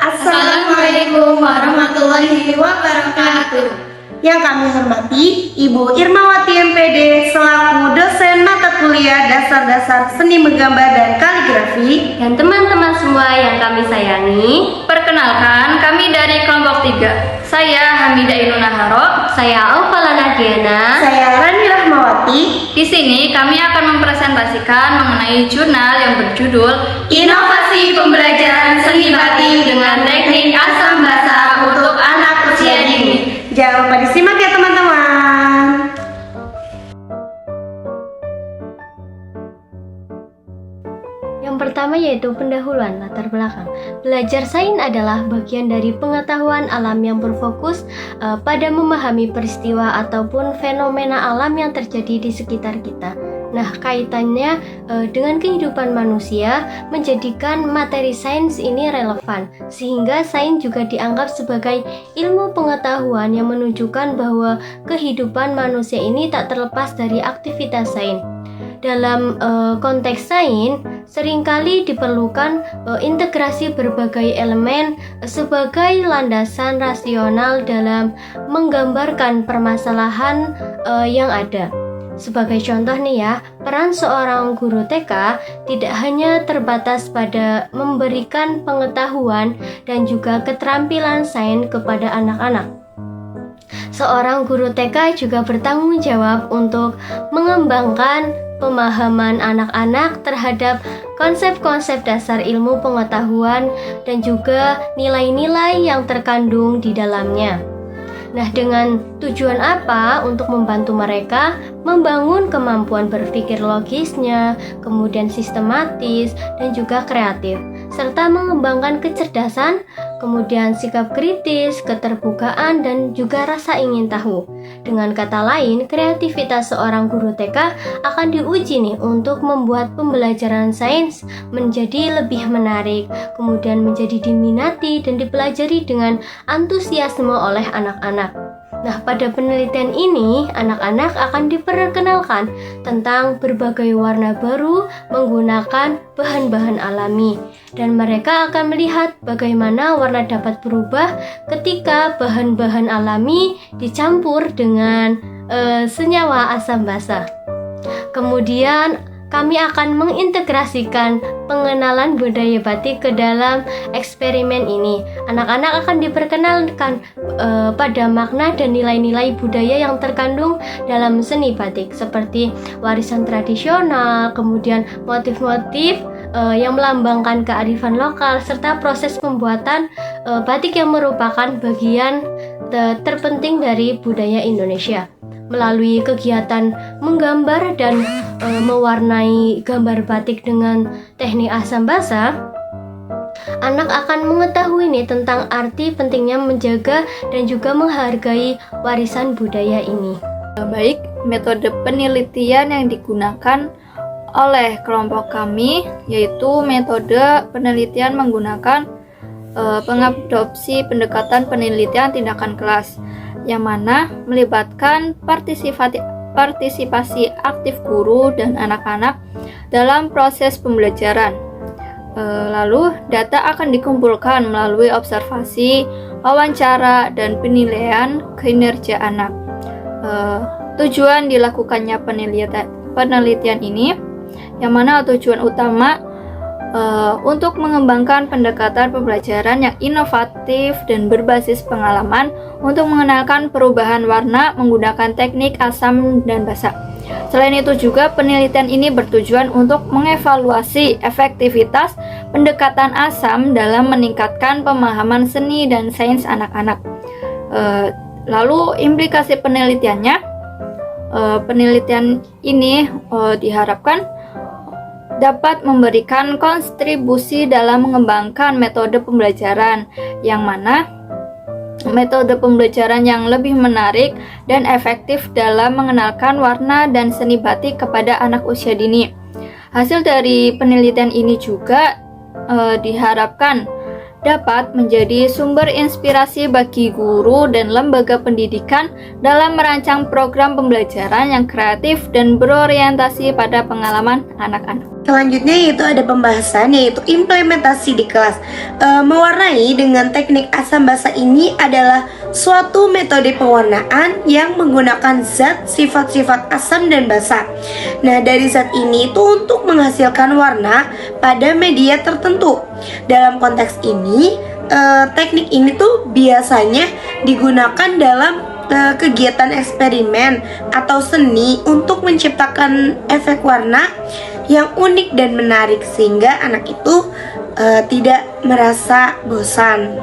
Assalamualaikum warahmatullahi wabarakatuh. Yang kami hormati Ibu Irmawati MPD selaku dosen mata kuliah dasar-dasar seni menggambar dan kaligrafi, dan teman-teman semua yang kami sayangi. Perkenalkan, kami dari kelompok 3. Saya Hamidah Inuna Haro. Saya Aufalana Diana. saya Rani Rahmawati. Di sini kami akan mempresentasikan mengenai jurnal yang berjudul Inovasi Pembelajaran Seni Batik dengan Teknik Asam Basa untuk Anak Usia Dini. Jangan lupa disimak ya teman-teman. Yang pertama yaitu pendahuluan latar belakang. Belajar sains adalah bagian dari pengetahuan alam yang berfokus pada memahami peristiwa ataupun fenomena alam yang terjadi di sekitar kita. Nah, kaitannya dengan kehidupan manusia menjadikan materi sains ini relevan, sehingga sains juga dianggap sebagai ilmu pengetahuan yang menunjukkan bahwa kehidupan manusia ini tak terlepas dari aktivitas sains. Dalam konteks sains, seringkali diperlukan integrasi berbagai elemen sebagai landasan rasional dalam menggambarkan permasalahan yang ada. Sebagai contoh nih ya, peran seorang guru TK tidak hanya terbatas pada memberikan pengetahuan dan juga keterampilan sains kepada anak-anak. Seorang guru TK juga bertanggung jawab untuk mengembangkan pemahaman anak-anak terhadap konsep-konsep dasar ilmu pengetahuan dan juga nilai-nilai yang terkandung di dalamnya. Nah, dengan tujuan apa? Untuk membantu mereka membangun kemampuan berpikir logisnya, kemudian sistematis dan juga kreatif, serta mengembangkan kecerdasan, kemudian sikap kritis, keterbukaan, dan juga rasa ingin tahu. Dengan kata lain, kreativitas seorang guru TK akan diuji nih untuk membuat pembelajaran sains menjadi lebih menarik, kemudian menjadi diminati dan dipelajari dengan antusiasme oleh anak-anak. Nah, pada penelitian ini, anak-anak akan diperkenalkan tentang berbagai warna baru menggunakan bahan-bahan alami, dan mereka akan melihat bagaimana warna dapat berubah ketika bahan-bahan alami dicampur dengan senyawa asam basa. Kemudian kami akan mengintegrasikan pengenalan budaya batik ke dalam eksperimen ini. Anak-anak akan diperkenalkan pada makna dan nilai-nilai budaya yang terkandung dalam seni batik, seperti warisan tradisional, kemudian motif-motif yang melambangkan kearifan lokal, serta proses pembuatan batik yang merupakan bagian terpenting dari budaya Indonesia. Melalui kegiatan menggambar dan mewarnai gambar batik dengan teknik asam basa, anak akan mengetahui nih tentang arti pentingnya menjaga dan juga menghargai warisan budaya ini. Baik, metode penelitian yang digunakan oleh kelompok kami yaitu metode penelitian menggunakan pengadopsi pendekatan penelitian tindakan kelas, yang mana melibatkan partisipasi aktif guru dan anak-anak dalam proses pembelajaran. Lalu data akan dikumpulkan melalui observasi, wawancara, dan penilaian kinerja anak. Tujuan dilakukannya penelitian ini, yang mana tujuan utama untuk mengembangkan pendekatan pembelajaran yang inovatif dan berbasis pengalaman untuk mengenalkan perubahan warna menggunakan teknik asam dan basa. Selain itu juga penelitian ini bertujuan untuk mengevaluasi efektivitas pendekatan asam dalam meningkatkan pemahaman seni dan sains anak-anak. Lalu implikasi penelitiannya, penelitian ini diharapkan dapat memberikan kontribusi dalam mengembangkan metode pembelajaran, yang mana metode pembelajaran yang lebih menarik dan efektif dalam mengenalkan warna dan seni batik kepada anak usia dini. Hasil dari penelitian ini juga diharapkan dapat menjadi sumber inspirasi bagi guru dan lembaga pendidikan dalam merancang program pembelajaran yang kreatif dan berorientasi pada pengalaman anak-anak. Selanjutnya yaitu ada pembahasan yaitu implementasi di kelas. Mewarnai dengan teknik asam basa ini adalah suatu metode pewarnaan yang menggunakan zat sifat-sifat asam dan basa. Nah, dari zat ini itu untuk menghasilkan warna pada media tertentu. Dalam konteks ini, teknik ini tuh biasanya digunakan dalam kegiatan eksperimen atau seni untuk menciptakan efek warna yang unik dan menarik sehingga anak itu tidak merasa bosan.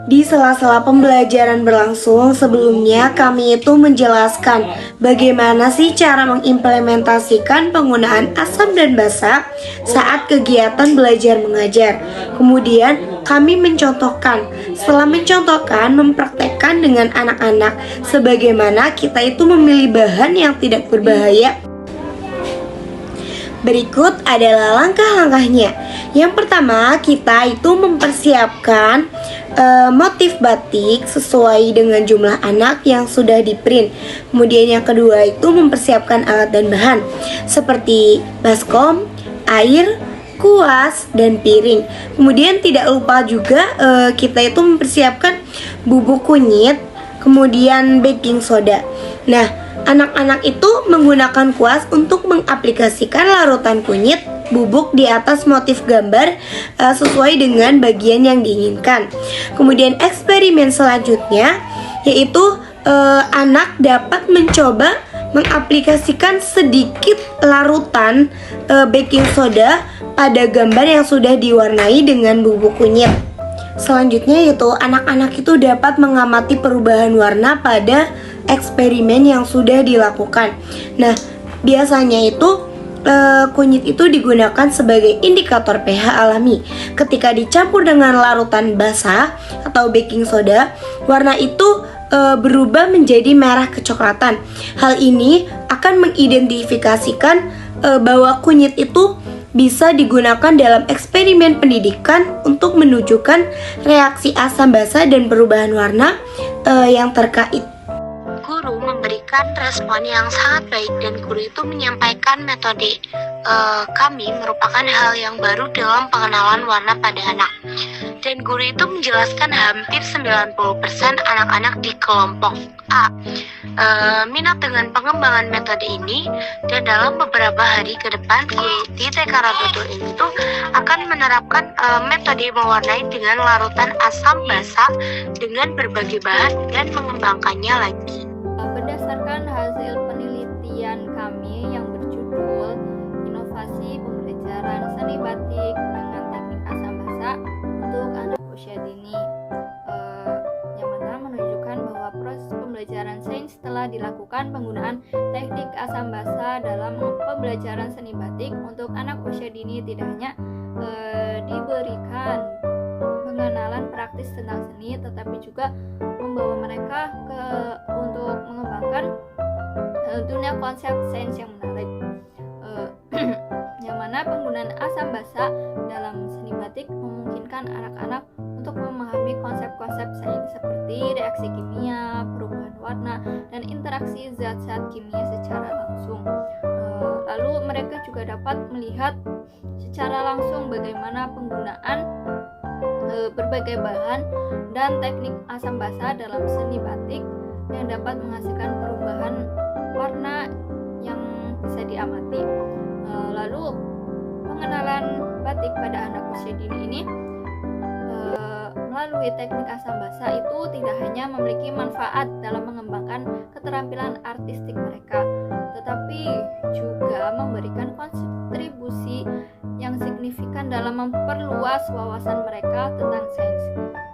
Di sela-sela pembelajaran berlangsung sebelumnya kami itu menjelaskan bagaimana sih cara mengimplementasikan penggunaan asam dan basa saat kegiatan belajar mengajar. Kemudian kami mencontohkan, setelah mencontohkan mempraktekkan dengan anak-anak sebagaimana kita itu memilih bahan yang tidak berbahaya. Berikut adalah langkah-langkahnya. Yang pertama, kita itu mempersiapkan motif batik sesuai dengan jumlah anak yang sudah di-print. Kemudian yang kedua itu mempersiapkan alat dan bahan seperti baskom, air, kuas, dan piring. Kemudian tidak lupa juga kita itu mempersiapkan bubuk kunyit, kemudian baking soda. Nah, anak-anak itu menggunakan kuas untuk mengaplikasikan larutan kunyit bubuk di atas motif gambar sesuai dengan bagian yang diinginkan. Kemudian eksperimen selanjutnya yaitu anak dapat mencoba mengaplikasikan sedikit larutan baking soda pada gambar yang sudah diwarnai dengan bubuk kunyit. Selanjutnya yaitu anak-anak itu dapat mengamati perubahan warna pada eksperimen yang sudah dilakukan. Nah, biasanya itu kunyit itu digunakan sebagai indikator pH alami. Ketika dicampur dengan larutan basah atau baking soda, warna itu berubah menjadi merah kecoklatan. Hal ini akan mengidentifikasikan bahwa kunyit itu bisa digunakan dalam eksperimen pendidikan untuk menunjukkan reaksi asam basa dan perubahan warna yang terkait. Guru memberikan respon yang sangat baik dan guru itu menyampaikan metode kami merupakan hal yang baru dalam pengenalan warna pada anak. Dan guru itu menjelaskan hampir 90% anak-anak di kelompok A minat dengan pengembangan metode ini, dan dalam beberapa hari ke depan guru di TK Rabatul ini tuh akan menerapkan metode mewarnai dengan larutan asam basa dengan berbagai bahan dan mengembangkannya lagi. Berdasarkan hasil penelitian kami yang berjudul Inovasi Pembelajaran Seni Batik dengan Teknik Asam Basa untuk Anak Usia Dini, yang mana menunjukkan bahwa proses pembelajaran sains telah dilakukan penggunaan teknik asam basa dalam pembelajaran seni batik untuk anak usia dini tidak hanya diberikan pengenalan praktis tentang seni, tetapi juga membawa mereka untuk mengembangkan dunia konsep sains yang menarik, yang mana penggunaan asam basa dalam seni batik memungkinkan anak-anak untuk memahami konsep-konsep sains seperti reaksi kimia, perubahan warna, dan interaksi zat-zat kimia secara langsung. Lalu mereka juga dapat melihat secara langsung bagaimana penggunaan berbagai bahan dan teknik asam basa dalam seni batik yang dapat menghasilkan perubahan warna yang bisa diamati. Lalu pengenalan batik pada anak usia dini ini melalui teknik asam basa itu tidak hanya memiliki manfaat dalam mengembangkan keterampilan artistik mereka, tetapi juga memberikan kontribusi yang signifikan dalam memperluas wawasan mereka tentang sains.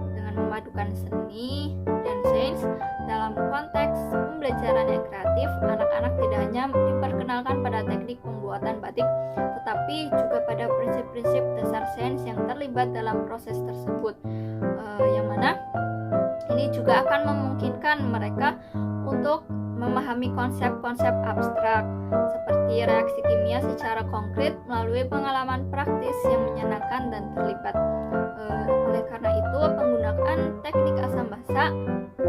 Dengan memadukan seni dan sains dalam konteks pembelajaran yang kreatif, anak-anak tidak hanya diperkenalkan pada teknik pembuatan batik, tetapi juga pada prinsip-prinsip dasar sains yang terlibat dalam proses tersebut, yang mana ini juga akan memungkinkan mereka untuk memahami konsep-konsep abstrak seperti reaksi kimia secara konkret melalui pengalaman praktis yang menyenangkan dan terlibat. Oleh karena itu, penggunaan teknik asam basa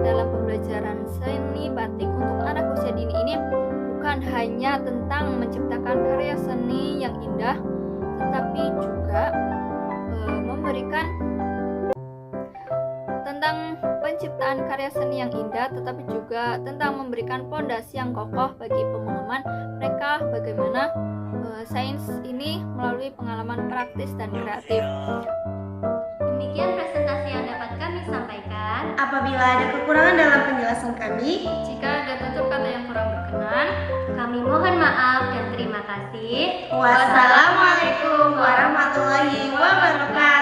dalam pembelajaran seni batik untuk anak usia dini ini bukan hanya tentang menciptakan karya seni yang indah, tentang penciptaan karya seni yang indah, tetapi juga tentang memberikan fondasi yang kokoh bagi pemahaman mereka bagaimana sains ini melalui pengalaman praktis dan kreatif. Demikian presentasi yang dapat kami sampaikan. Apabila ada kekurangan dalam penjelasan kami, Jika ada tutur kata yang kurang berkenan, Kami mohon maaf dan terima kasih. wassalamualaikum warahmatullahi wabarakatuh.